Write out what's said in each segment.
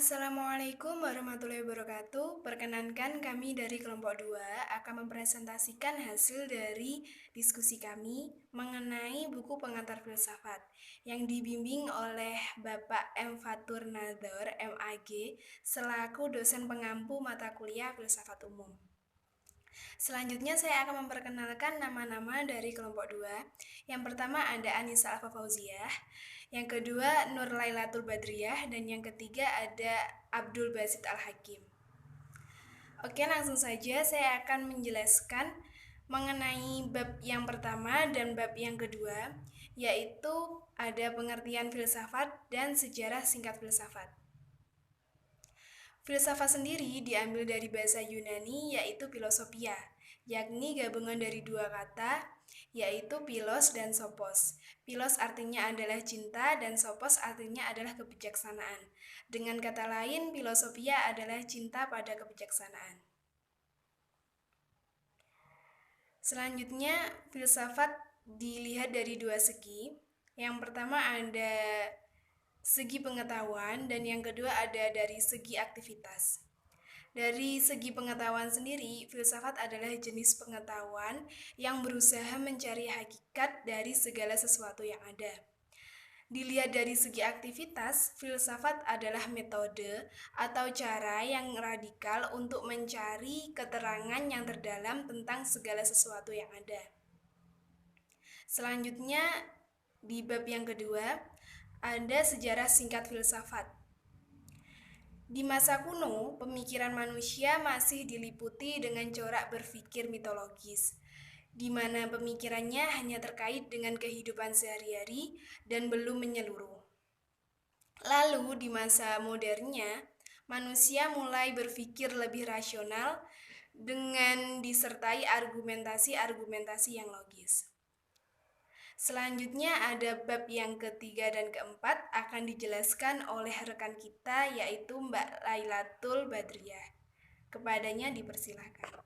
Assalamualaikum warahmatullahi wabarakatuh. Perkenankan kami dari kelompok 2 akan mempresentasikan hasil dari diskusi kami mengenai buku pengantar filsafat yang dibimbing oleh Bapak M. Fatur Nador, MAG, selaku dosen pengampu mata kuliah filsafat umum. Selanjutnya saya akan memperkenalkan nama-nama dari kelompok 2. Yang pertama ada Anissa Alfa Fauziah, yang kedua Nur Lailatul Badriyah, dan yang ketiga ada Abdul Basit Al-Hakim. Oke, langsung saja saya akan menjelaskan mengenai bab yang pertama dan bab yang kedua, yaitu ada pengertian filsafat dan sejarah singkat filsafat. Filsafat sendiri diambil dari bahasa Yunani yaitu filosofia, yakni gabungan dari dua kata, yaitu philos dan sophos. Philos artinya adalah cinta dan sophos artinya adalah kebijaksanaan. Dengan kata lain, filosofia adalah cinta pada kebijaksanaan. Selanjutnya, filsafat dilihat dari dua segi. Yang pertama ada segi pengetahuan dan yang kedua ada dari segi aktivitas. Dari segi pengetahuan sendiri, filsafat adalah jenis pengetahuan yang berusaha mencari hakikat dari segala sesuatu yang ada. Dilihat dari segi aktivitas, filsafat adalah metode atau cara yang radikal untuk mencari keterangan yang terdalam tentang segala sesuatu yang ada. Selanjutnya, di bab yang kedua, ada sejarah singkat filsafat. Di masa kuno, pemikiran manusia masih diliputi dengan corak berpikir mitologis, di mana pemikirannya hanya terkait dengan kehidupan sehari-hari dan belum menyeluruh. Lalu, di masa modernnya, manusia mulai berpikir lebih rasional dengan disertai argumentasi-argumentasi yang logis. Selanjutnya ada bab yang ketiga dan keempat akan dijelaskan oleh rekan kita yaitu Mbak Lailatul Badriyah. Kepadanya dipersilakan.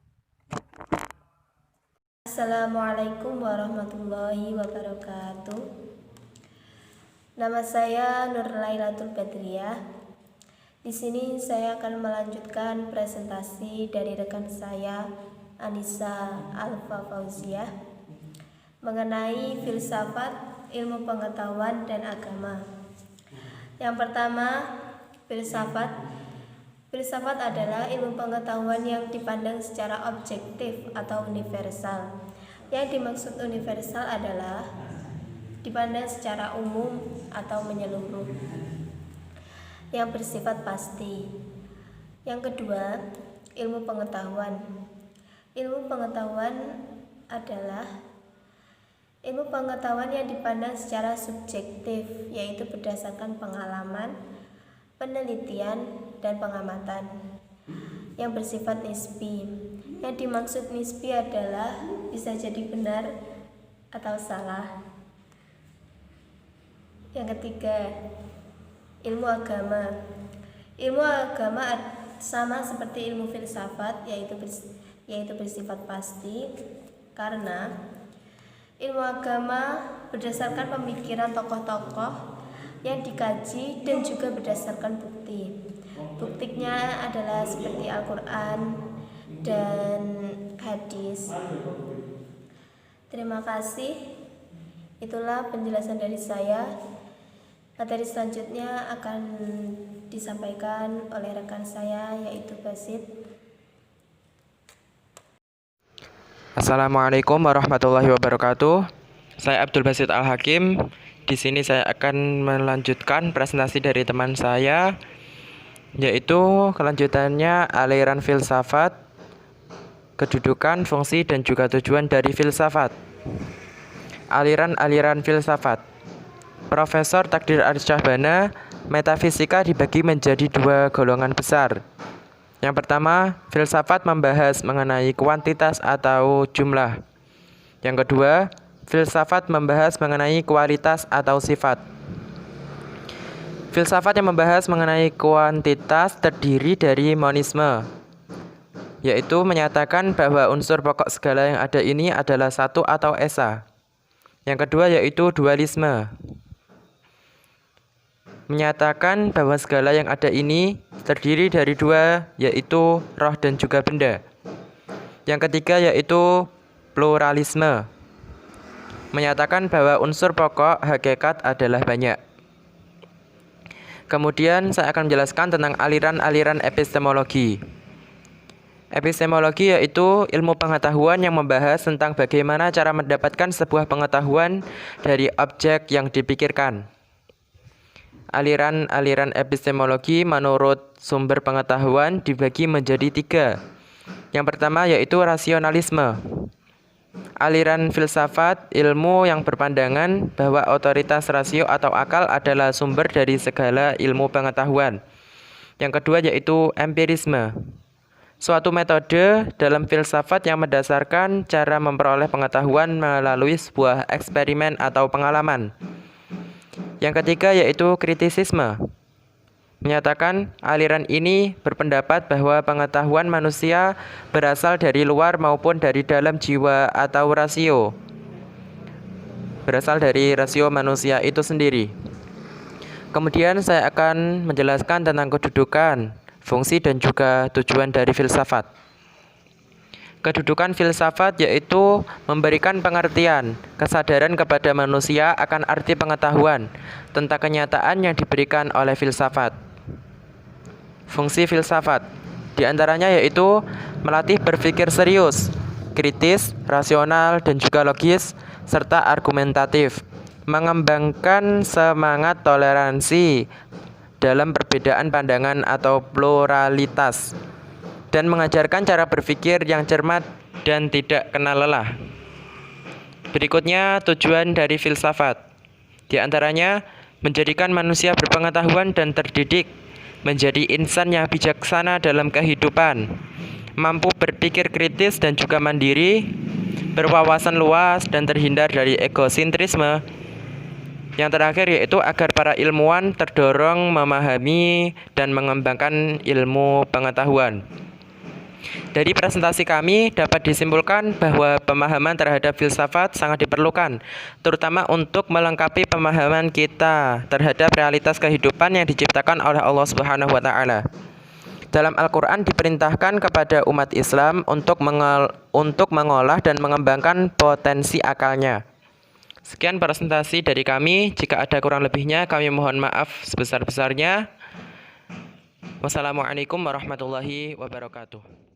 Assalamualaikum warahmatullahi wabarakatuh. Nama saya Nur Lailatul Badriyah. Di sini saya akan melanjutkan presentasi dari rekan saya Anissa Alfa Fauziah mengenai filsafat, ilmu pengetahuan dan agama. Yang pertama, filsafat. Filsafat adalah ilmu pengetahuan yang dipandang secara objektif atau universal. Yang dimaksud universal adalah dipandang secara umum atau menyeluruh, yang bersifat pasti. Yang kedua, ilmu pengetahuan. Ilmu pengetahuan adalah ilmu pengetahuan yang dipandang secara subjektif, yaitu berdasarkan pengalaman, penelitian, dan pengamatan, yang bersifat nisbi. Yang dimaksud nisbi adalah bisa jadi benar atau salah. Yang ketiga, ilmu agama. Ilmu agama sama seperti ilmu filsafat, yaitu bersifat pasti, karena ilmu agama berdasarkan pemikiran tokoh-tokoh yang dikaji dan juga berdasarkan bukti. Buktinya adalah seperti Al-Quran dan hadis. Terima kasih. Itulah penjelasan dari saya. Materi selanjutnya akan disampaikan oleh rekan saya yaitu Basit. Assalamualaikum warahmatullahi wabarakatuh. Saya Abdul Basit Al-Hakim. Di sini saya akan melanjutkan presentasi dari teman saya, yaitu kelanjutannya aliran filsafat, kedudukan, fungsi, dan juga tujuan dari filsafat. Aliran-aliran filsafat. Profesor Takdir Arsyahbana, metafisika dibagi menjadi dua golongan besar. Yang pertama, filsafat membahas mengenai kuantitas atau jumlah. Yang kedua, filsafat membahas mengenai kualitas atau sifat. Filsafat yang membahas mengenai kuantitas terdiri dari monisme, yaitu menyatakan bahwa unsur pokok segala yang ada ini adalah satu atau esa. Yang kedua yaitu dualisme, menyatakan bahwa segala yang ada ini terdiri dari dua, yaitu roh dan juga benda. Yang ketiga yaitu pluralisme, menyatakan bahwa unsur pokok hakikat adalah banyak. Kemudian saya akan menjelaskan tentang aliran-aliran epistemologi. Epistemologi yaitu ilmu pengetahuan yang membahas tentang bagaimana cara mendapatkan sebuah pengetahuan dari objek yang dipikirkan. Aliran-aliran epistemologi menurut sumber pengetahuan dibagi menjadi tiga. Yang pertama yaitu rasionalisme. Aliran filsafat ilmu yang berpandangan bahwa otoritas rasio atau akal adalah sumber dari segala ilmu pengetahuan. Yang kedua yaitu empirisme. Suatu metode dalam filsafat yang mendasarkan cara memperoleh pengetahuan melalui sebuah eksperimen atau pengalaman. Yang ketiga yaitu kritisisme. Menyatakan aliran ini berpendapat bahwa pengetahuan manusia berasal dari luar maupun dari dalam jiwa atau rasio. Berasal dari rasio manusia itu sendiri. Kemudian saya akan menjelaskan tentang kedudukan, fungsi dan juga tujuan dari filsafat. Kedudukan filsafat yaitu memberikan pengertian, kesadaran kepada manusia akan arti pengetahuan tentang kenyataan yang diberikan oleh filsafat. Fungsi filsafat diantaranya yaitu melatih berpikir serius, kritis, rasional, dan juga logis, serta argumentatif, mengembangkan semangat toleransi dalam perbedaan pandangan atau pluralitas, dan mengajarkan cara berpikir yang cermat dan tidak kenal lelah. Berikutnya tujuan dari filsafat. Di antaranya menjadikan manusia berpengetahuan dan terdidik, menjadi insan yang bijaksana dalam kehidupan, mampu berpikir kritis dan juga mandiri, berwawasan luas dan terhindar dari egosentrisme. Yang terakhir yaitu agar para ilmuwan terdorong memahami dan mengembangkan ilmu pengetahuan. Dari presentasi kami dapat disimpulkan bahwa pemahaman terhadap filsafat sangat diperlukan, terutama untuk melengkapi pemahaman kita terhadap realitas kehidupan yang diciptakan oleh Allah Subhanahu wa taala. Dalam Al-Qur'an diperintahkan kepada umat Islam untuk mengolah dan mengembangkan potensi akalnya. Sekian presentasi dari kami. Jika ada kurang lebihnya, kami mohon maaf sebesar-besarnya. Wassalamualaikum warahmatullahi wabarakatuh.